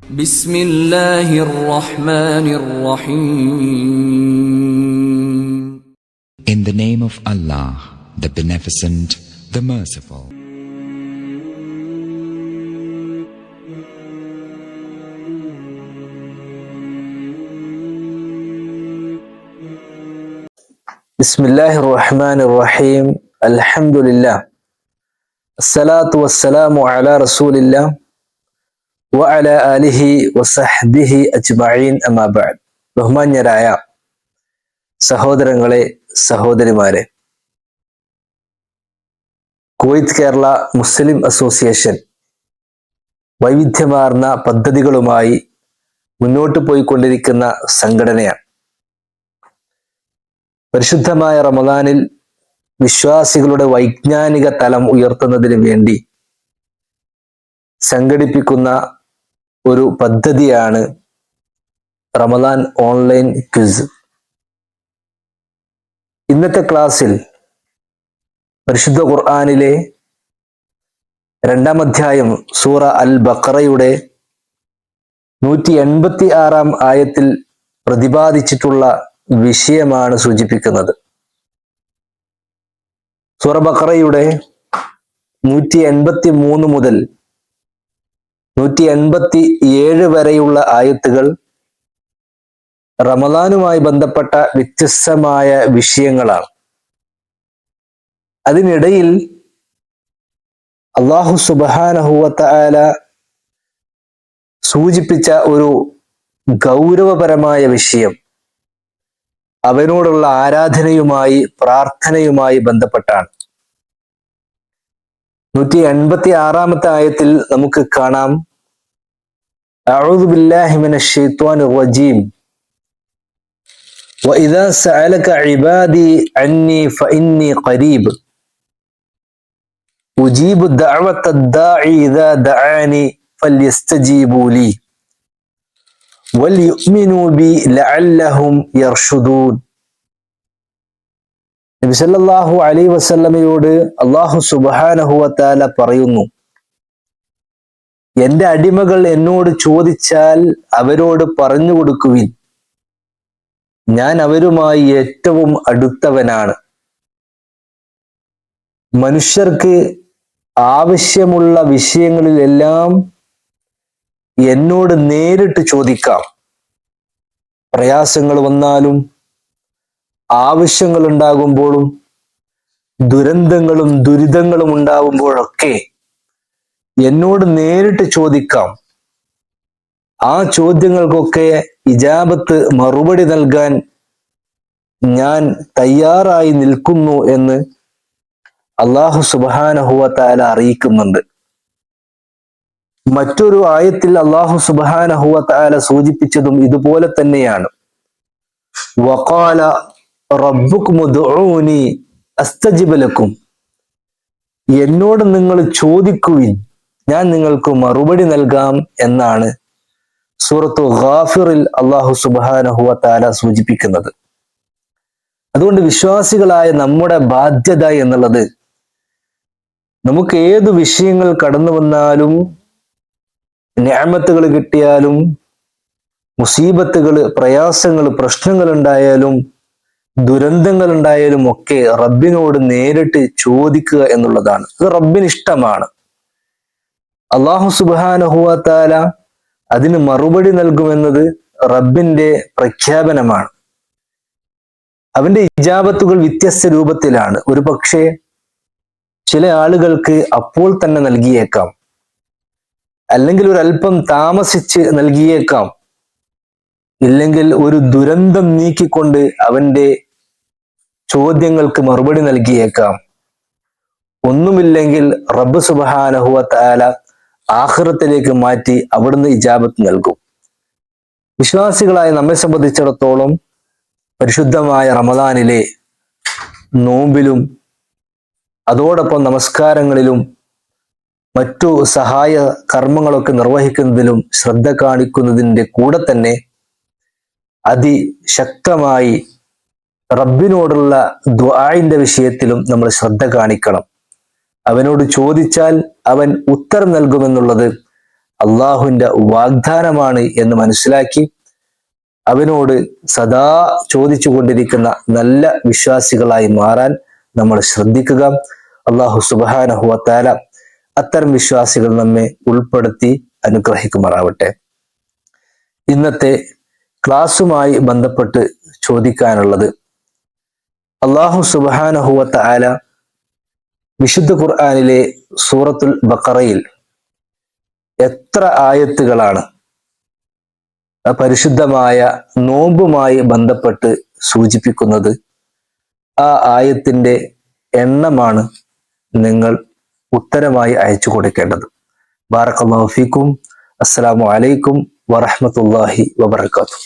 Bismillahir Rahmanir Rahim. In the name of Allah, the Beneficent, the Merciful. Bismillahir Rahmanir Rahim. Alhamdulillah. Assalatu wassalamu ala Rasulillah wa ala alihi wa sahbihi ajma'in amma ba'd. ബഹുമാന്യരായ സഹോദരങ്ങളെ, സഹോദരിമാരെ, Kuwait Kerala മുസ്ലിം association വൈവിധ്യമാർന്ന പദ്ധതികളുമായി മുന്നോട്ട് പോയിക്കൊണ്ടിരിക്കുന്ന സംഘടനയാണ്. പരിശുദ്ധമായ റമദാനിൽ വിശ്വാസികളുടെ വൈജ്ഞാനിക തലം ഉയർത്തുന്നതിന് വേണ്ടി സംഘടിപ്പിക്കുന്ന ഒരു പദ്ധതിയാണ് റമദാൻ ഓൺലൈൻ ക്വിസ്. ഇന്നത്തെ ക്ലാസ്സിൽ പരിശുദ്ധ ഖുർആനിലെ 2-ാം അധ്യായം സൂറ അൽ ബഖറയുടെ 186-ാം ആയത്തിൽ പ്രതിപാദിച്ചിട്ടുള്ള വിഷയമാണ് സൂചിപ്പിക്കുന്നത്. സൂറ ബഖറയുടെ 183 മുതൽ 187 വരെയുള്ള ആയത്തുകൾ റമദാനുമായി ബന്ധപ്പെട്ട വ്യത്യസ്തമായ വിഷയങ്ങളാണ്. അതിനിടയിൽ അല്ലാഹു സുബ്ഹാനഹു വ തആല സൂചിപ്പിച്ച ഒരു ഗൗരവപരമായ വിഷയം അവനോടുള്ള ആരാധനയുമായി, പ്രാർത്ഥനയുമായി ബന്ധപ്പെട്ടാണ്. 186-ാമത്തെ ആയത്തിൽ നമുക്ക് കാണാം, അഊദു ബില്ലാഹി മിനശ് ശൈത്വാനിർ റജീം വഇദാ സഅലക ഇബാദി അന്നി ഫഇന്നി ഖരീബ് ഉജീബു ദഅവത്തദ് ദാഇ ഇദാ ദഅാനി ഫല്യസ്തജീബൂ ലി വൽയുഅ്മിനൂ ബി ലഅല്ലഹും യർഷുദൂൻ. നബി സല്ലല്ലാഹു അലൈഹി വസല്ലമയോട് അല്ലാഹു സുബ്ഹാനഹു വ തആല പറയുന്നു, എന്റെ അടിമകൾ എന്നോട് ചോദിച്ചാൽ അവരോട് പറഞ്ഞു കൊടുക്കുവിൻ, ഞാൻ അവരുമായി ഏറ്റവും അടുത്തവനാണ്. മനുഷ്യർക്ക് ആവശ്യമുള്ള വിഷയങ്ങളിലെല്ലാം എന്നോട് നേരിട്ട് ചോദിക്കാം. പ്രയാസങ്ങൾ വന്നാലും, ആവശ്യങ്ങൾ ഉണ്ടാകുമ്പോഴും, ദുരന്തങ്ങളും ദുരിതങ്ങളും ഉണ്ടാകുമ്പോഴൊക്കെ എന്നോട് നേരിട്ട് ചോദിക്കാം. ആ ചോദ്യങ്ങൾക്കൊക്കെ ഇജാബത്ത്, മറുപടി നൽകാൻ ഞാൻ തയ്യാറായി നിൽക്കുന്നു എന്ന് അല്ലാഹു സുബ്ഹാനഹു വ തആല അറിയിക്കുന്നുണ്ട്. മറ്റൊരു ആയത്തിൽ അല്ലാഹു സുബ്ഹാനഹു വ തആല സൂചിപ്പിച്ചതും ഇതുപോലെ തന്നെയാണ്. വഖാല റബ്ബുക്കും ഉദ്ഊനി അസ്തജിബ് ലക്കും. എന്നോട് നിങ്ങൾ ചോദിക്കുവിൻ, ഞാൻ നിങ്ങൾക്ക് മറുപടി നൽകാം എന്നാണ് സൂറത്തു ഗാഫിറിൽ അല്ലാഹു സുബ്ഹാനഹു വ തആല സൂചിപ്പിക്കുന്നത്. അതുകൊണ്ട് വിശ്വാസികളായ നമ്മുടെ ബാധ്യത എന്നുള്ളത്, നമുക്ക് ഏതു വിഷയങ്ങൾ കടന്നു വന്നാലും, നിഅമത്തുകൾ കിട്ടിയാലും, മുസീബത്തുകൾ, പ്രയാസങ്ങൾ, പ്രശ്നങ്ങൾ ഉണ്ടായാലും, ദുരന്തങ്ങൾ ഉണ്ടായാലും ഒക്കെ റബ്ബിനോട് നേരിട്ട് ചോദിക്കുക എന്നുള്ളതാണ്. അത് റബ്ബിന് ഇഷ്ടമാണ്. അല്ലാഹു സുബ്ഹാനഹു വ തആല അതിന് മറുപടി നൽകുമെന്നത് റബ്ബിന്റെ പ്രഖ്യാപനമാണ്. അവന്റെ ഇജാബത്തുകൾ വ്യത്യസ്ത രൂപത്തിലാണ്. ഒരു പക്ഷേ ചില ആളുകൾക്ക് അപ്പോൾ തന്നെ നൽകിയേക്കാം, അല്ലെങ്കിൽ ഒരല്പം താമസിച്ച് നൽകിയേക്കാം, ഇല്ലെങ്കിൽ ഒരു ദുരന്തം നീക്കിക്കൊണ്ട് അവന്റെ ചോദ്യങ്ങൾക്ക് മറുപടി നൽകിയേക്കാം. ഒന്നുമില്ലെങ്കിൽ റബ്ബ് സുബ്ഹാനഹു വ തആല ആഖിറത്തിലേക്ക് മാറ്റി അവിടുന്ന് ഇജാബത്ത് നൽകും. വിശ്വാസികളായ നമ്മെ സംബന്ധിച്ചിടത്തോളം പരിശുദ്ധമായ റമദാനിലെ നോമ്പിലും അതോടൊപ്പം നമസ്കാരങ്ങളിലും മറ്റു സഹായ കർമ്മങ്ങളൊക്കെ നിർവഹിക്കുന്നതിലും ശ്രദ്ധ കാണിക്കുന്നതിൻ്റെ കൂടെ തന്നെ അതിശക്തമായി റബ്ബിനോടുള്ള ദുആഇന്റെ വിഷയത്തിലും നമ്മൾ ശ്രദ്ധ കാണിക്കണം. അവനോട് ചോദിച്ചാൽ അവൻ ഉത്തരം നൽകുമെന്നുള്ളത് അള്ളാഹുവിന്റെ വാഗ്ദാനമാണ് എന്ന് മനസ്സിലാക്കി അവനോട് സദാ ചോദിച്ചു കൊണ്ടിരിക്കുന്ന നല്ല വിശ്വാസികളായി മാറാൻ നമ്മൾ ശ്രദ്ധിക്കുക. അള്ളാഹു സുബ്ഹാനഹു വ തആല അത്തരം വിശ്വാസികൾ നമ്മെ ഉൾപ്പെടുത്തി അനുഗ്രഹിക്കുമാറാവട്ടെ. ഇന്നത്തെ ക്ലാസ്സുമായി ബന്ധപ്പെട്ട് ചോദിക്കാനുള്ളത്, അള്ളാഹു സുബ്ഹാനഹു വ തആല വിശുദ്ധ ഖുർആനിലെ സൂറത്തുൽ ബഖറയിൽ എത്ര ആയത്തുകളാണ് പരിശുദ്ധമായ നോമ്പുമായി ബന്ധപ്പെട്ട് സൂചിപ്പിക്കുന്നത്? ആ ആയത്തിന്റെ എണ്ണമാണ് നിങ്ങൾ ഉത്തരമായി അയച്ചു കൊടുക്കേണ്ടത്. ബാറക്കല്ലാഹു ഫീക്കും. അസ്സലാമു അലൈക്കും വറഹ്മത്തുള്ളാഹി വബറകാതുഹു.